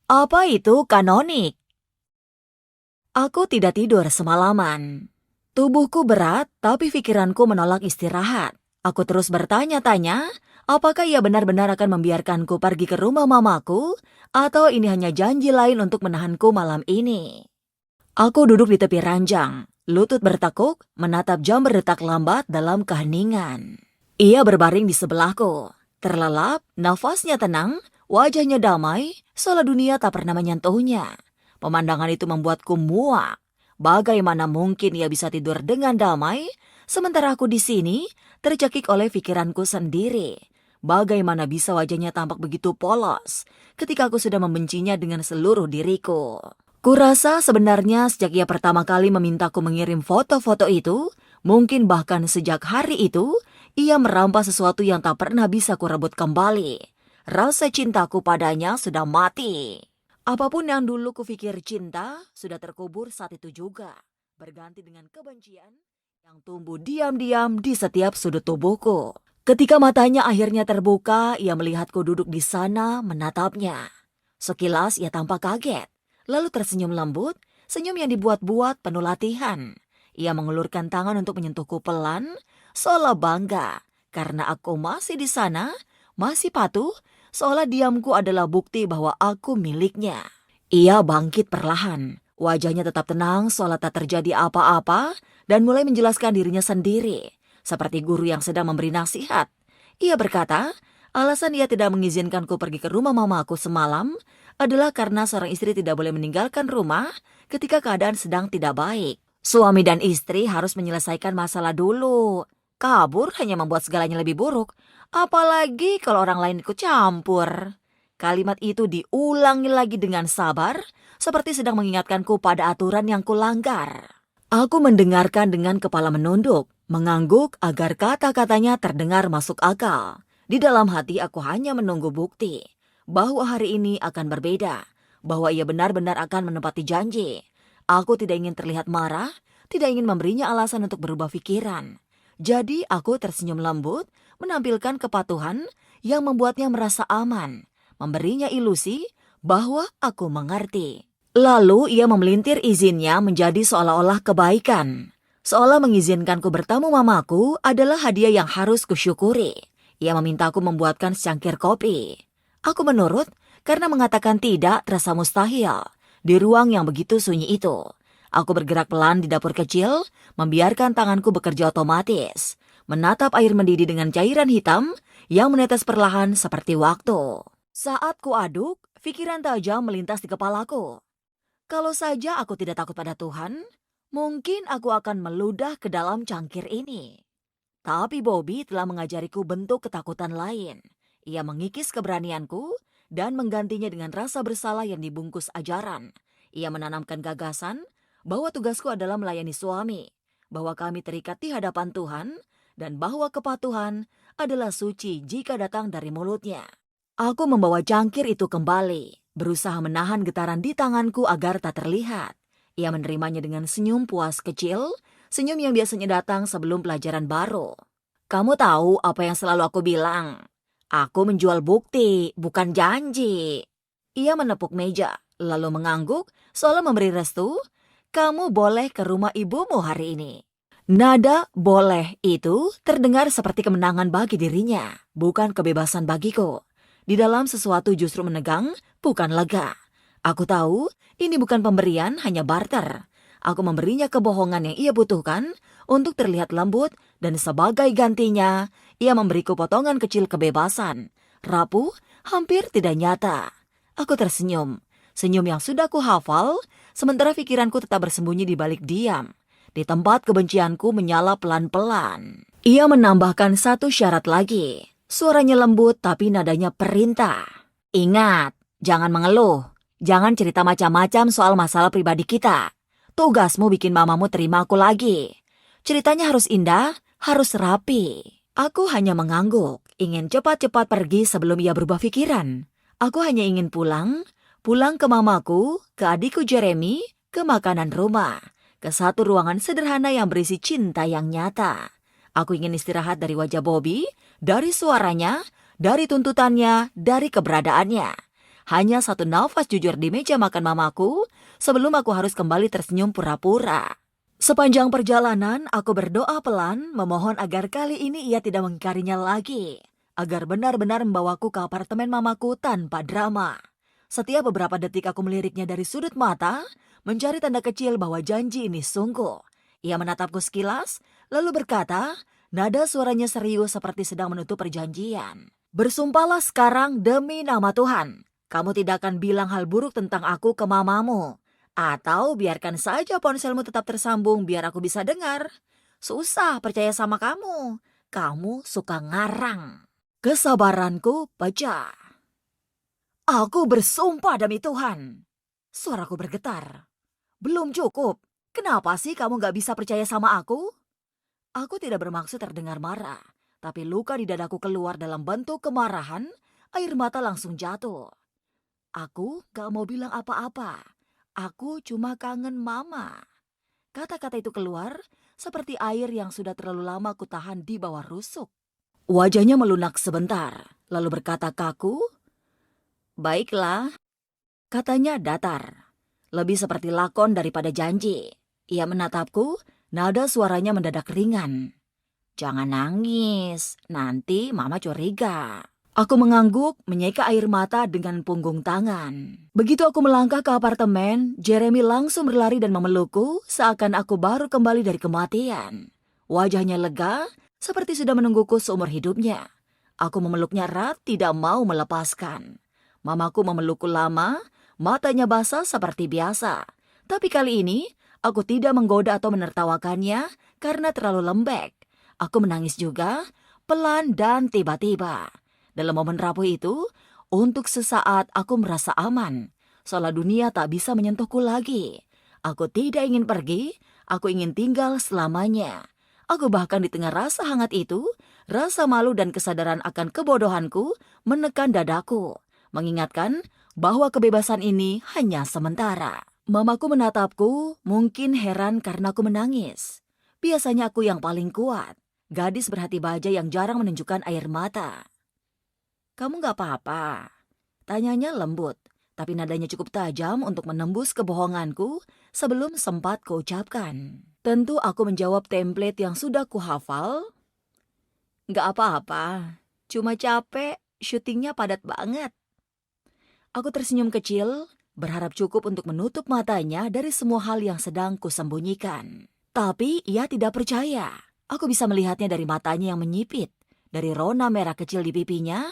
Apa itu kanonik? Aku tidak tidur semalaman. Tubuhku berat, tapi pikiranku menolak istirahat. Aku terus bertanya-tanya, apakah ia benar-benar akan membiarkanku pergi ke rumah mamaku, atau ini hanya janji lain untuk menahanku malam ini. Aku duduk di tepi ranjang, lutut bertekuk, menatap jam berdetak lambat dalam keheningan. Ia berbaring di sebelahku, terlelap, nafasnya tenang, wajahnya damai, seolah dunia tak pernah menyentuhnya. Pemandangan itu membuatku muak. Bagaimana mungkin ia bisa tidur dengan damai, sementara aku di sini tercekik oleh pikiranku sendiri. Bagaimana bisa wajahnya tampak begitu polos ketika aku sudah membencinya dengan seluruh diriku. Kurasa sebenarnya sejak ia pertama kali memintaku mengirim foto-foto itu, mungkin bahkan sejak hari itu, ia merampas sesuatu yang tak pernah bisa kurebut kembali. Rasa cintaku padanya sudah mati. Apapun yang dulu kupikir cinta, sudah terkubur saat itu juga. Berganti dengan kebencian yang tumbuh diam-diam di setiap sudut tubuhku. Ketika matanya akhirnya terbuka, ia melihatku duduk di sana menatapnya. Sekilas ia tampak kaget. Lalu tersenyum lembut, senyum yang dibuat-buat penuh latihan. Ia mengulurkan tangan untuk menyentuhku pelan, seolah bangga. Karena aku masih di sana, masih patuh, seolah diamku adalah bukti bahwa aku miliknya. Ia bangkit perlahan, wajahnya tetap tenang seolah tak terjadi apa-apa, dan mulai menjelaskan dirinya sendiri. Seperti guru yang sedang memberi nasihat. Ia berkata, alasan ia tidak mengizinkanku pergi ke rumah mamaku semalam adalah karena seorang istri tidak boleh meninggalkan rumah ketika keadaan sedang tidak baik. Suami dan istri harus menyelesaikan masalah dulu. Kabur hanya membuat segalanya lebih buruk. Apalagi kalau orang lain ikut campur. Kalimat itu diulangi lagi dengan sabar, seperti sedang mengingatkanku pada aturan yang kulanggar. Aku mendengarkan dengan kepala menunduk, mengangguk agar kata-katanya terdengar masuk akal. Di dalam hati aku hanya menunggu bukti bahwa hari ini akan berbeda, bahwa ia benar-benar akan menepati janji. Aku tidak ingin terlihat marah, tidak ingin memberinya alasan untuk berubah pikiran. Jadi aku tersenyum lembut, menampilkan kepatuhan yang membuatnya merasa aman, memberinya ilusi bahwa aku mengerti. Lalu ia memelintir izinnya menjadi seolah-olah kebaikan. Seolah mengizinkanku bertamu mamaku adalah hadiah yang harus kusyukuri. Ia memintaku membuatkan secangkir kopi. Aku menurut karena mengatakan tidak terasa mustahil di ruang yang begitu sunyi itu. Aku bergerak pelan di dapur kecil, membiarkan tanganku bekerja otomatis, menatap air mendidih dengan cairan hitam yang menetes perlahan seperti waktu. Saat ku aduk, pikiran tajam melintas di kepalaku. Kalau saja aku tidak takut pada Tuhan, mungkin aku akan meludah ke dalam cangkir ini. Tapi Bobby telah mengajariku bentuk ketakutan lain. Ia mengikis keberanianku dan menggantinya dengan rasa bersalah yang dibungkus ajaran. Ia menanamkan gagasan bahwa tugasku adalah melayani suami, bahwa kami terikat di hadapan Tuhan, dan bahwa kepatuhan adalah suci jika datang dari mulutnya. Aku membawa cangkir itu kembali, berusaha menahan getaran di tanganku agar tak terlihat. Ia menerimanya dengan senyum puas kecil, senyum yang biasanya datang sebelum pelajaran baru. Kamu tahu apa yang selalu aku bilang? Aku menjual bukti, bukan janji. Ia menepuk meja, lalu mengangguk, seolah memberi restu. Kamu boleh ke rumah ibumu hari ini. Nada boleh itu terdengar seperti kemenangan bagi dirinya, bukan kebebasan bagiku. Di dalam sesuatu justru menegang, bukan lega. Aku tahu ini bukan pemberian, hanya barter. Aku memberinya kebohongan yang ia butuhkan untuk terlihat lembut, dan sebagai gantinya, ia memberiku potongan kecil kebebasan. Rapuh, hampir tidak nyata. Aku tersenyum, senyum yang sudah kuhafal, sementara pikiranku tetap bersembunyi di balik diam. Di tempat kebencianku menyala pelan-pelan. Ia menambahkan satu syarat lagi. Suaranya lembut tapi nadanya perintah. Ingat, jangan mengeluh. Jangan cerita macam-macam soal masalah pribadi kita. Tugasmu bikin mamamu terima aku lagi. Ceritanya harus indah, harus rapi. Aku hanya mengangguk, ingin cepat-cepat pergi sebelum ia berubah pikiran. Aku hanya ingin pulang ke mamaku, ke adikku Jeremy, ke makanan rumah, ke satu ruangan sederhana yang berisi cinta yang nyata. Aku ingin istirahat dari wajah Bobby, dari suaranya, dari tuntutannya, dari keberadaannya. Hanya satu nafas jujur di meja makan mamaku sebelum aku harus kembali tersenyum pura-pura. Sepanjang perjalanan, aku berdoa pelan, memohon agar kali ini ia tidak mengingkarinya lagi. Agar benar-benar membawaku ke apartemen mamaku tanpa drama. Setiap beberapa detik aku meliriknya dari sudut mata, mencari tanda kecil bahwa janji ini sungguh. Ia menatapku sekilas, lalu berkata, nada suaranya serius seperti sedang menutup perjanjian. Bersumpahlah sekarang demi nama Tuhan. Kamu tidak akan bilang hal buruk tentang aku ke mamamu. Atau biarkan saja ponselmu tetap tersambung biar aku bisa dengar. Susah percaya sama kamu. Kamu suka ngarang. Kesabaranku pecah. Aku bersumpah demi Tuhan. Suaraku bergetar. Belum cukup. Kenapa sih kamu gak bisa percaya sama aku? Aku tidak bermaksud terdengar marah. Tapi luka di dadaku keluar dalam bentuk kemarahan. Air mata langsung jatuh. Aku gak mau bilang apa-apa. Aku cuma kangen mama. Kata-kata itu keluar seperti air yang sudah terlalu lama kutahan di bawah rusuk. Wajahnya melunak sebentar, lalu berkata kaku, "Baiklah," katanya datar. Lebih seperti lakon daripada janji. Ia menatapku, nada suaranya mendadak ringan. "Jangan nangis, nanti mama curiga." Aku mengangguk, menyeka air mata dengan punggung tangan. Begitu aku melangkah ke apartemen, Jeremy langsung berlari dan memelukku seakan aku baru kembali dari kematian. Wajahnya lega, seperti sudah menungguku seumur hidupnya. Aku memeluknya erat, tidak mau melepaskan. Mamaku memelukku lama, matanya basah seperti biasa. Tapi kali ini, aku tidak menggoda atau menertawakannya karena terlalu lembek. Aku menangis juga, pelan dan tiba-tiba. Dalam momen rapuh itu, untuk sesaat aku merasa aman. Seolah dunia tak bisa menyentuhku lagi. Aku tidak ingin pergi, aku ingin tinggal selamanya. Aku bahkan di tengah rasa hangat itu, rasa malu dan kesadaran akan kebodohanku menekan dadaku. Mengingatkan bahwa kebebasan ini hanya sementara. Mamaku menatapku, mungkin heran karena aku menangis. Biasanya aku yang paling kuat. Gadis berhati baja yang jarang menunjukkan air mata. "Kamu gak apa-apa?" Tanyanya lembut, tapi nadanya cukup tajam untuk menembus kebohonganku sebelum sempat kuucapkan. Tentu aku menjawab template yang sudah kuhafal. "Gak apa-apa, cuma capek, syutingnya padat banget." Aku tersenyum kecil, berharap cukup untuk menutup matanya dari semua hal yang sedang kusembunyikan. Tapi ia tidak percaya. Aku bisa melihatnya dari matanya yang menyipit, dari rona merah kecil di pipinya.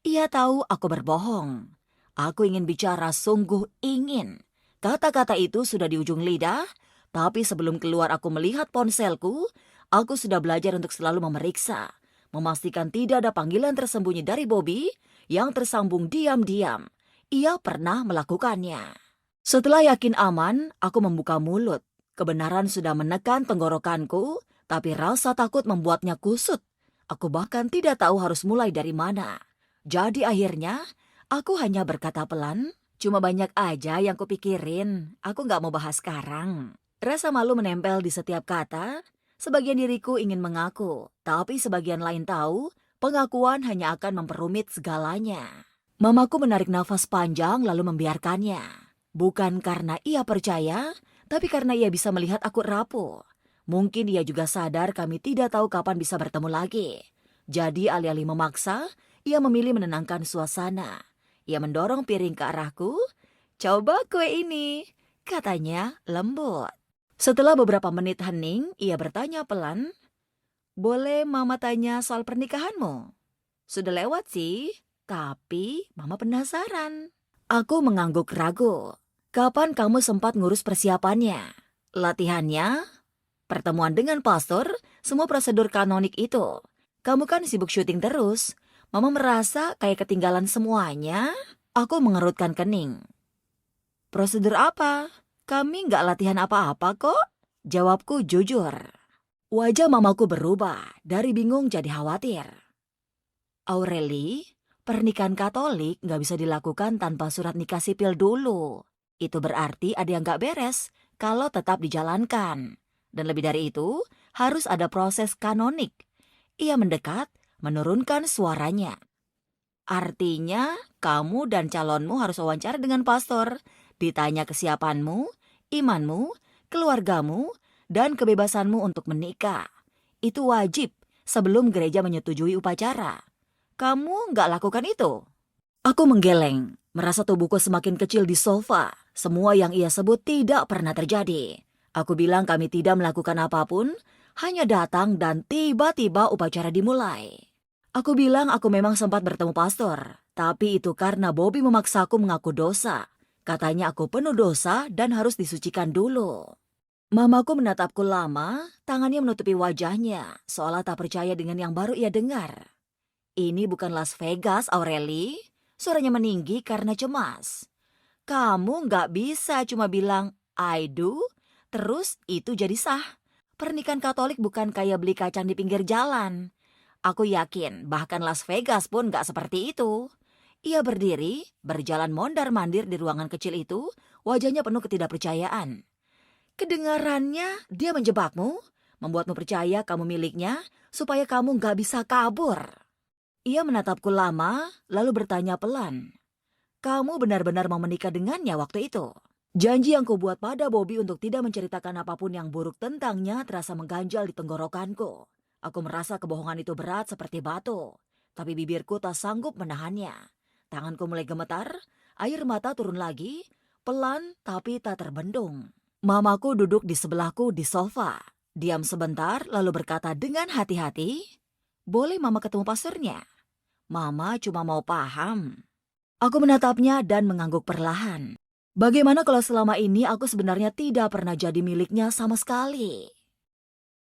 Ia tahu aku berbohong. Aku ingin bicara, sungguh ingin. Kata-kata itu sudah di ujung lidah, tapi sebelum keluar aku melihat ponselku, aku sudah belajar untuk selalu memeriksa, memastikan tidak ada panggilan tersembunyi dari Bobby yang tersambung diam-diam. Ia pernah melakukannya. Setelah yakin aman, aku membuka mulut. Kebenaran sudah menekan tenggorokanku, tapi rasa takut membuatnya kusut. Aku bahkan tidak tahu harus mulai dari mana. Jadi akhirnya, aku hanya berkata pelan, "Cuma banyak aja yang kupikirin, aku gak mau bahas sekarang." Rasa malu menempel di setiap kata. Sebagian diriku ingin mengaku, tapi sebagian lain tahu pengakuan hanya akan memperumit segalanya. Mamaku menarik nafas panjang lalu membiarkannya. Bukan karena ia percaya, tapi karena ia bisa melihat aku rapuh. Mungkin ia juga sadar kami tidak tahu kapan bisa bertemu lagi. Jadi alih-alih memaksa, ia memilih menenangkan suasana. Ia mendorong piring ke arahku. "Coba kue ini," katanya lembut. Setelah beberapa menit hening, ia bertanya pelan, "Boleh mama tanya soal pernikahanmu?" "Sudah lewat sih, tapi mama penasaran." Aku mengangguk ragu. "Kapan kamu sempat ngurus persiapannya? Latihannya? Pertemuan dengan pastor? Semua prosedur kanonik itu. Kamu kan sibuk syuting terus. Mama merasa kayak ketinggalan semuanya." Aku mengerutkan kening. "Prosedur apa? Kami nggak latihan apa-apa kok." Jawabku jujur. Wajah mamaku berubah, dari bingung jadi khawatir. "Aureli, pernikahan Katolik nggak bisa dilakukan tanpa surat nikah sipil dulu. Itu berarti ada yang nggak beres kalau tetap dijalankan. Dan lebih dari itu, harus ada proses kanonik." Ia mendekat, menurunkan suaranya. "Artinya kamu dan calonmu harus wawancara dengan pastor. Ditanya kesiapanmu, imanmu, keluargamu, dan kebebasanmu untuk menikah. Itu wajib sebelum gereja menyetujui upacara. Kamu nggak lakukan itu? Aku menggeleng, merasa tubuhku semakin kecil di sofa. Semua yang ia sebut tidak pernah terjadi. Aku bilang kami tidak melakukan apapun, hanya datang dan tiba-tiba upacara dimulai. Aku bilang aku memang sempat bertemu pastor, tapi itu karena Bobby memaksaku mengaku dosa. Katanya aku penuh dosa dan harus disucikan dulu. Mamaku menatapku lama, tangannya menutupi wajahnya, seolah tak percaya dengan yang baru ia dengar. Ini bukan Las Vegas, Aureli. Suaranya meninggi karena cemas. Kamu nggak bisa cuma bilang, I do, terus itu jadi sah. Pernikahan Katolik bukan kayak beli kacang di pinggir jalan. Aku yakin bahkan Las Vegas pun nggak seperti itu. Ia berdiri, berjalan mondar-mandir di ruangan kecil itu, wajahnya penuh ketidakpercayaan. Kedengarannya dia menjebakmu, membuatmu percaya kamu miliknya, supaya kamu nggak bisa kabur. Ia menatapku lama, lalu bertanya pelan. Kamu benar-benar mau menikah dengannya waktu itu? Janji yang kubuat pada Bobby untuk tidak menceritakan apapun yang buruk tentangnya terasa mengganjal di tenggorokanku. Aku merasa kebohongan itu berat seperti batu, tapi bibirku tak sanggup menahannya. Tanganku mulai gemetar, air mata turun lagi, pelan tapi tak terbendung. Mamaku duduk di sebelahku di sofa. Diam sebentar lalu berkata dengan hati-hati, boleh mama ketemu pastornya? Mama cuma mau paham. Aku menatapnya dan mengangguk perlahan. Bagaimana kalau selama ini aku sebenarnya tidak pernah jadi miliknya sama sekali?